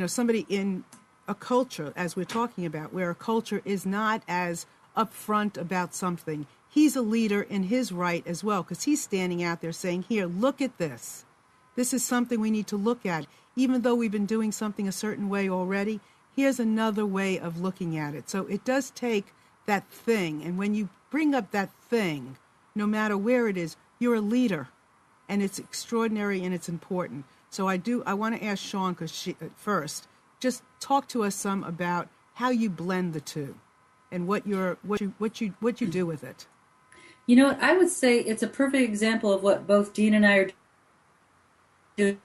somebody in a culture, as we're talking about, where a culture is not as upfront about something, he's a leader in his right as well, because he's standing out there saying, here, look at this. This is something we need to look at. Even though we've been doing something a certain way already, here's another way of looking at it. So it does take that thing. And when you bring up that thing, no matter where it is, you're a leader. And it's extraordinary and it's important. So I want to ask Sean, first, just talk to us some about how you blend the two and what you do with it. You know what? I would say it's a perfect example of what both Dean and I are doing.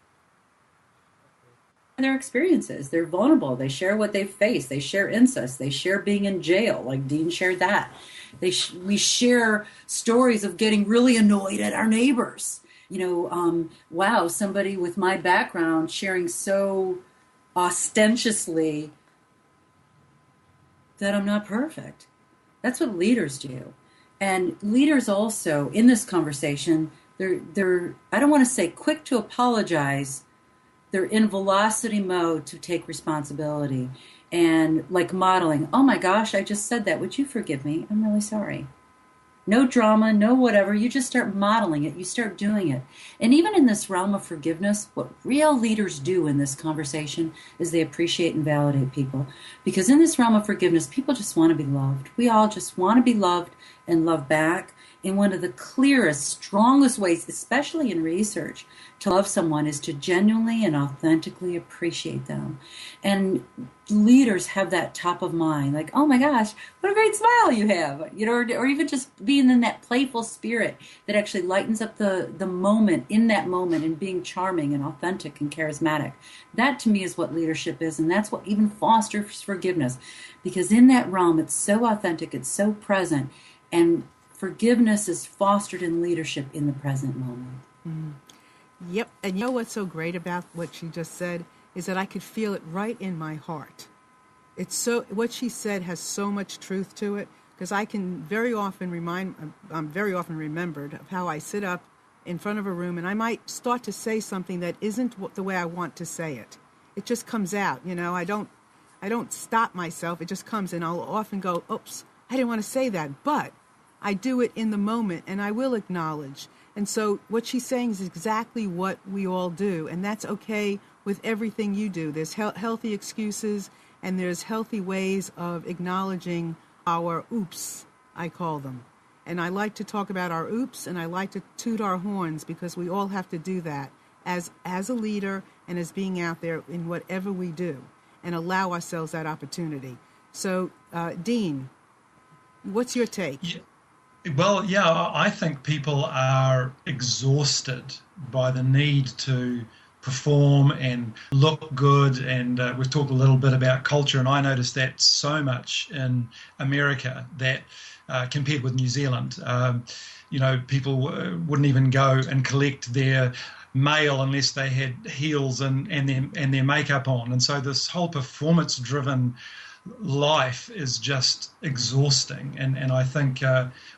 Their experiences. They're vulnerable. They share what they've faced. They share incest. They share being in jail, like Dean shared that. We share stories of getting really annoyed at our neighbors. Wow, somebody with my background sharing so ostentatiously that I'm not perfect. That's what leaders do. And leaders also, in this conversation, they're I don't want to say quick to apologize. They're in velocity mode to take responsibility, and like modeling, oh my gosh, I just said that. Would you forgive me? I'm really sorry. No drama, no whatever. You just start modeling it. You start doing it. And even in this realm of forgiveness, what real leaders do in this conversation is they appreciate and validate people. Because in this realm of forgiveness, people just want to be loved. We all just want to be loved and loved back. And one of the clearest, strongest ways, especially in research, to love someone is to genuinely and authentically appreciate them. And leaders have that top of mind, like, oh my gosh, what a great smile you have, or even just being in that playful spirit that actually lightens up the moment, in that moment, and being charming and authentic and charismatic. That to me is what leadership is, and that's what even fosters forgiveness. Because in that realm, it's so authentic, it's so present, and forgiveness is fostered in leadership in the present moment. Mm. Yep. And you know what's so great about what she just said is that I could feel it right in my heart. What she said has so much truth to it, because I can I'm very often remembered of how I sit up in front of a room and I might start to say something that isn't the way I want to say it. It just comes out, I don't stop myself. It just comes, and I'll often go, oops, I didn't want to say that, but I do it in the moment, and I will acknowledge. And so what she's saying is exactly what we all do, and that's okay with everything you do. There's healthy excuses, and there's healthy ways of acknowledging our oops, I call them. And I like to talk about our oops, and I like to toot our horns, because we all have to do that as a leader and as being out there in whatever we do, and allow ourselves that opportunity. So, Dean, what's your take? Yeah. Well, yeah, I think people are exhausted by the need to perform and look good. And we've talked a little bit about culture, and I noticed that so much in America that compared with New Zealand, people wouldn't even go and collect their mail unless they had heels and their makeup on. And so this whole performance-driven life is just exhausting, and I think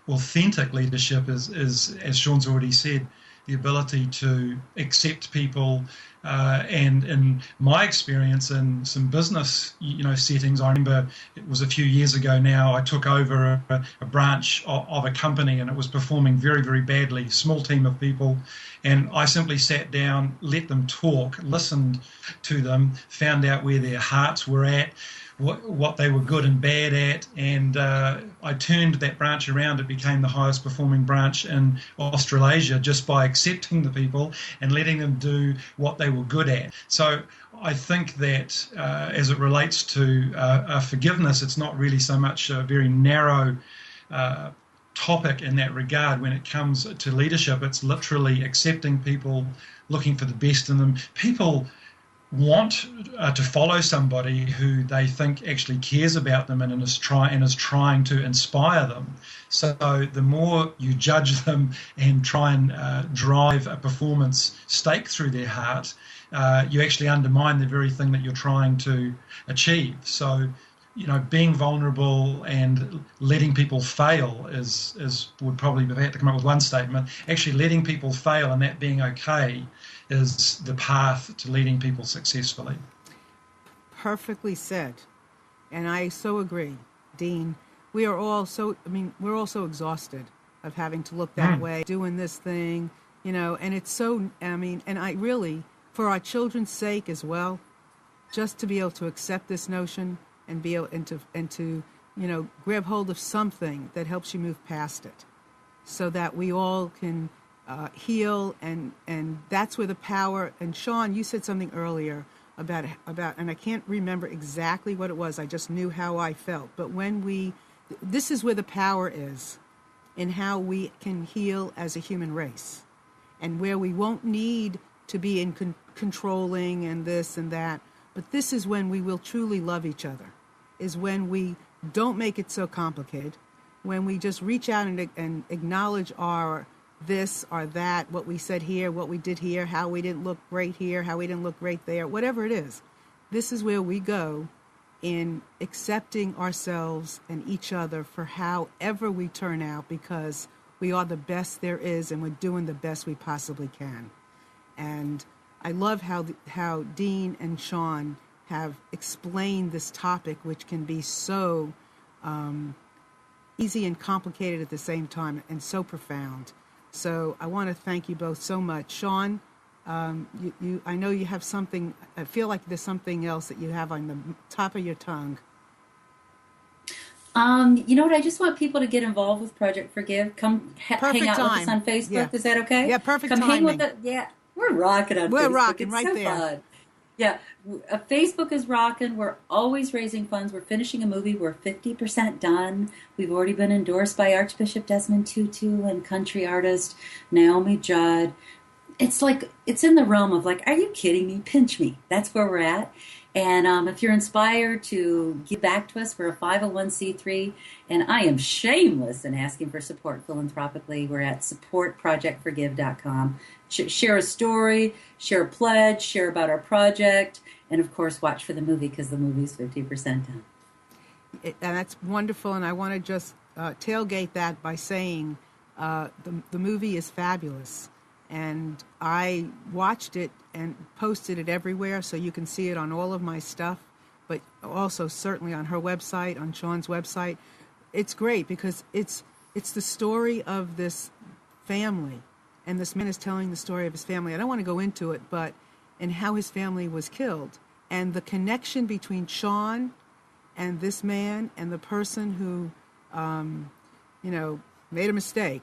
authentic leadership is, as Sean's already said, the ability to accept people, and in my experience in some business settings, I remember it was a few years ago now, I took over a branch of a company, and it was performing very, very badly, small team of people, and I simply sat down, let them talk, listened to them, found out where their hearts were at, what they were good and bad at, and I turned that branch around. It became the highest performing branch in Australasia just by accepting the people and letting them do what they were good at. So I think that as it relates to forgiveness, it's not really so much a very narrow topic in that regard. When it comes to leadership, it's literally accepting people, looking for the best in them. People want to follow somebody who they think actually cares about them and is trying to inspire them. So the more you judge them and try and drive a performance stake through their heart, you actually undermine the very thing that you're trying to achieve. So, being vulnerable and letting people fail would probably, if I had to come up with one statement, actually letting people fail and that being okay is the path to leading people successfully. Perfectly said. And I so agree, Dean. We're all so exhausted of having to look that way, doing this thing, and it's so, and I really, for our children's sake as well, just to be able to accept this notion and be able and to grab hold of something that helps you move past it, so that we all can heal, and that's where the power. And Sean, you said something earlier about, and I can't remember exactly what it was. I just knew how I felt. But this is where the power is, in how we can heal as a human race, and where we won't need to be in controlling and this and that. But this is when we will truly love each other, is when we don't make it so complicated, when we just reach out and acknowledge our this or that, what we said here, what we did here, how we didn't look great here, how we didn't look great there, whatever it is. This is where we go in accepting ourselves and each other for however we turn out, because we are the best there is, and we're doing the best we possibly can. And I love how Dean and Sean have explained this topic, which can be so easy and complicated at the same time, and so profound. So I want to thank you both so much. Sean, I know you have something, I feel like there's something else that you have on the top of your tongue. You know what? I just want people to get involved with Project Forgive. Come hang out with us on Facebook. Yeah. Is that okay? Yeah, perfect Come timing. hang with us. Yeah, we're rocking on Facebook. We're rocking it's right so there. Fun. Yeah, Facebook is rocking. We're always raising funds. We're finishing a movie. We're 50% done. We've already been endorsed by Archbishop Desmond Tutu and country artist Naomi Judd. It's like, it's in the realm of like, are you kidding me? Pinch me. That's where we're at. And if you're inspired to give back to us, we're a 501c3, and I am shameless in asking for support philanthropically. We're at supportprojectforgive.com. Share a story, share a pledge, share about our project, and of course watch for the movie, because the movie's 50% done. And that's wonderful, and I want to just tailgate that by saying the movie is fabulous. And I watched it and posted it everywhere, so you can see it on all of my stuff, but also certainly on her website, on Sean's website. It's great because it's the story of this family, and this man is telling the story of his family. I don't want to go into it, but and how his family was killed, and the connection between Sean and this man and the person who, made a mistake,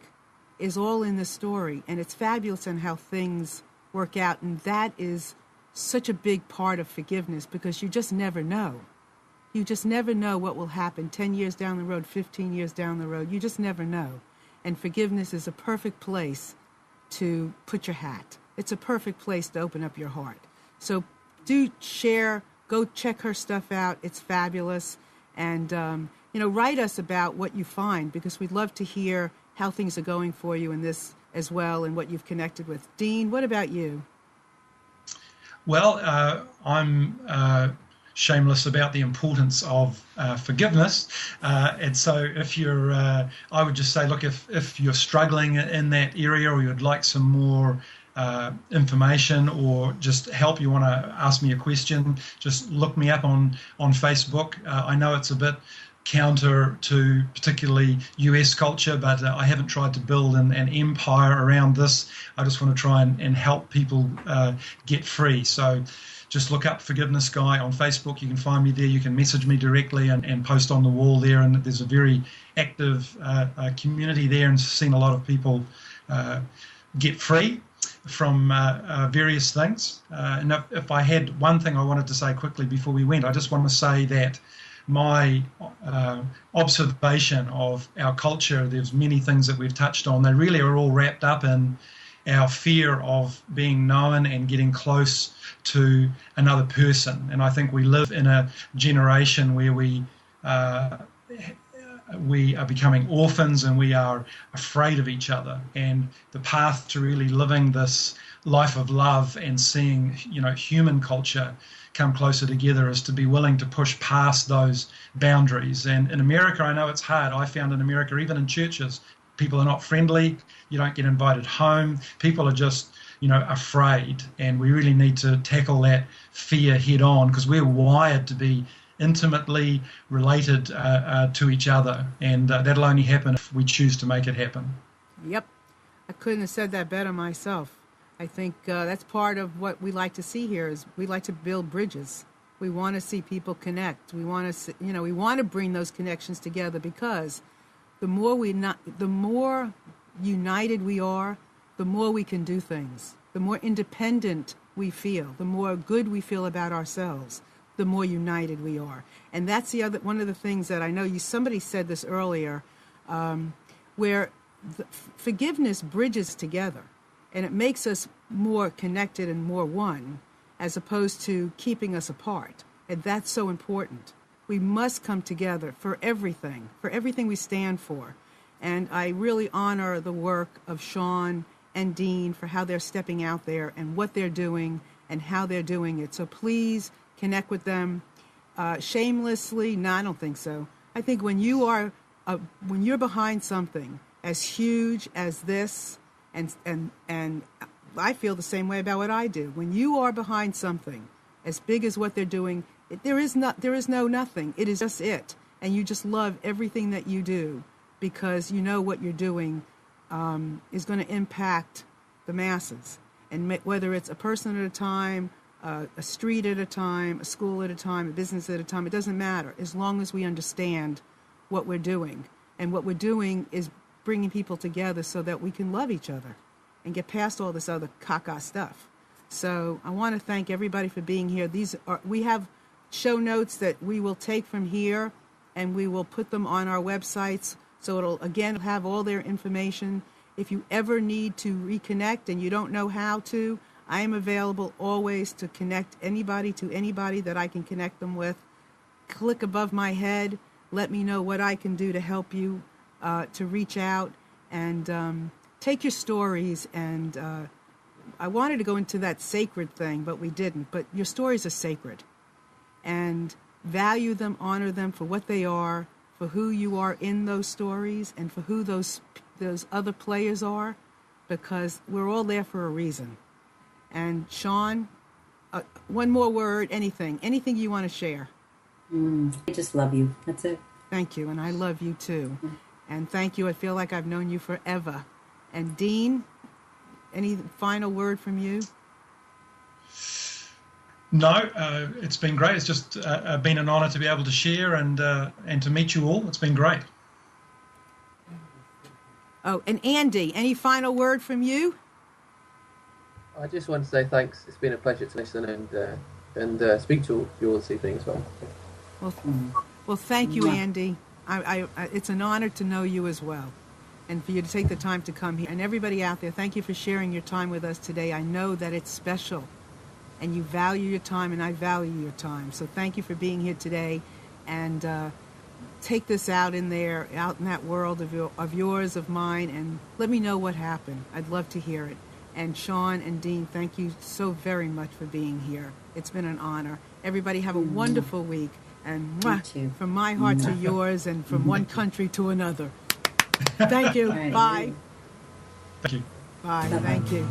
is all in this story. And it's fabulous in how things work out. And that is such a big part of forgiveness, because you just never know. You just never know what will happen 10 years down the road, 15 years down the road. You just never know. And forgiveness is a perfect place to put your hat. It's a perfect place to open up your heart. So do share, go check her stuff out. It's fabulous. And, write us about what you find, because we'd love to hear how things are going for you in this as well and what you've connected with. Dean, what about you? Well, I'm shameless about the importance of forgiveness. And so if you're, I would just say, look, if you're struggling in that area, or you'd like some more information or just help, you want to ask me a question, just look me up on Facebook. I know it's a bit counter to particularly US culture, but I haven't tried to build an empire around this. I just want to try and help people get free. So just look up Forgiveness Guy on Facebook. You can find me there. You can message me directly and post on the wall there. And there's a very active community there, and seen a lot of people get free from various things. And if I had one thing I wanted to say quickly before we went, I just want to say that my observation of our culture, there's many things that we've touched on. They really are all wrapped up in our fear of being known and getting close to another person. And I think we live in a generation where we are becoming orphans, and we are afraid of each other. And the path to really living this life of love and seeing, human culture come closer together is to be willing to push past those boundaries. And in America, I know it's hard. I found in America, even in churches, people are not friendly. You don't get invited home. People are just, afraid. And we really need to tackle that fear head on, because we're wired to be intimately related to each other. And that'll only happen if we choose to make it happen. Yep. I couldn't have said that better myself. I think that's part of what we like to see here, is we like to build bridges. We want to see people connect. We want to, we want to bring those connections together, because the more united we are, the more we can do things. The more independent we feel, the more good we feel about ourselves, the more united we are. And that's one of the things that I know somebody said this earlier, where forgiveness bridges together. And it makes us more connected and more one, as opposed to keeping us apart. And that's so important. We must come together for everything we stand for. And I really honor the work of Sean and Dean for how they're stepping out there and what they're doing and how they're doing it. So please connect with them shamelessly. No, I don't think so. I think when you're behind something as huge as this, and I feel the same way about what I do. When you are behind something as big as what they're doing, there is no nothing. It is just it, and you just love everything that you do, because you know what you're doing is going to impact the masses, and whether it's a person at a time, a street at a time, a school at a time, a business at a time, it doesn't matter, as long as we understand what we're doing. And what we're doing is bringing people together so that we can love each other and get past all this other caca stuff. So I want to thank everybody for being here. We have show notes that we will take from here, and we will put them on our websites. So it'll, again, have all their information. If you ever need to reconnect and you don't know how to, I am available always to connect anybody to anybody that I can connect them with. Click above my head. Let me know what I can do to help you to reach out and take your stories. And I wanted to go into that sacred thing, but we didn't. But your stories are sacred. And value them, honor them for what they are, for who you are in those stories, and for who those other players are, because we're all there for a reason. And Sean, one more word, anything you want to share. I just love you. That's it. Thank you, and I love you too. And thank you. I feel like I've known you forever. And Dean, any final word from you? No, it's been great. It's just been an honor to be able to share and to meet you all. It's been great. Oh, and Andy, any final word from you? I just want to say thanks. It's been a pleasure to listen and speak to you all this evening as well. Well, thank you, Andy. It's an honor to know you as well, and for you to take the time to come here. And everybody out there, thank you for sharing your time with us today. I know that it's special, and you value your time, and I value your time. So thank you for being here today, and take this out in that world of yours, of mine, and let me know what happened. I'd love to hear it. And Sean and Dean, thank you so very much for being here. It's been an honor. Everybody have a wonderful week. And from my heart to yours, and from one country to another. Thank you. Right. Bye. Thank you. Bye. Thank you.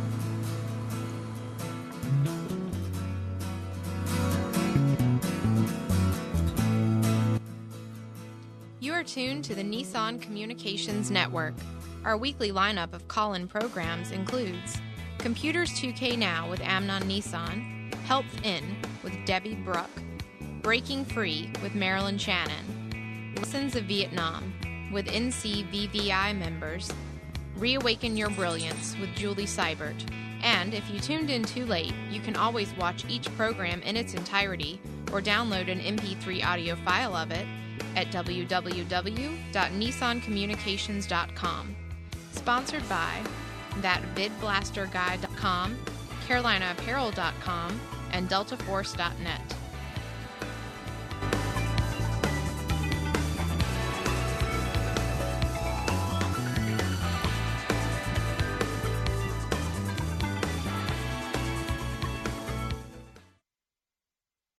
You are tuned to the Nissan Communications Network. Our weekly lineup of call-in programs includes Computers 2K Now with Amnon Nissan, Health In with Debbie Bruck, Breaking Free with Marilyn Shannon, Lessons of Vietnam with NCVVI members, Reawaken Your Brilliance with Julie Seibert, and if you tuned in too late, you can always watch each program in its entirety or download an MP3 audio file of it at www.nissancommunications.com. Sponsored by ThatVidBlasterGuy.com, CarolinaApparel.com, and DeltaForce.net.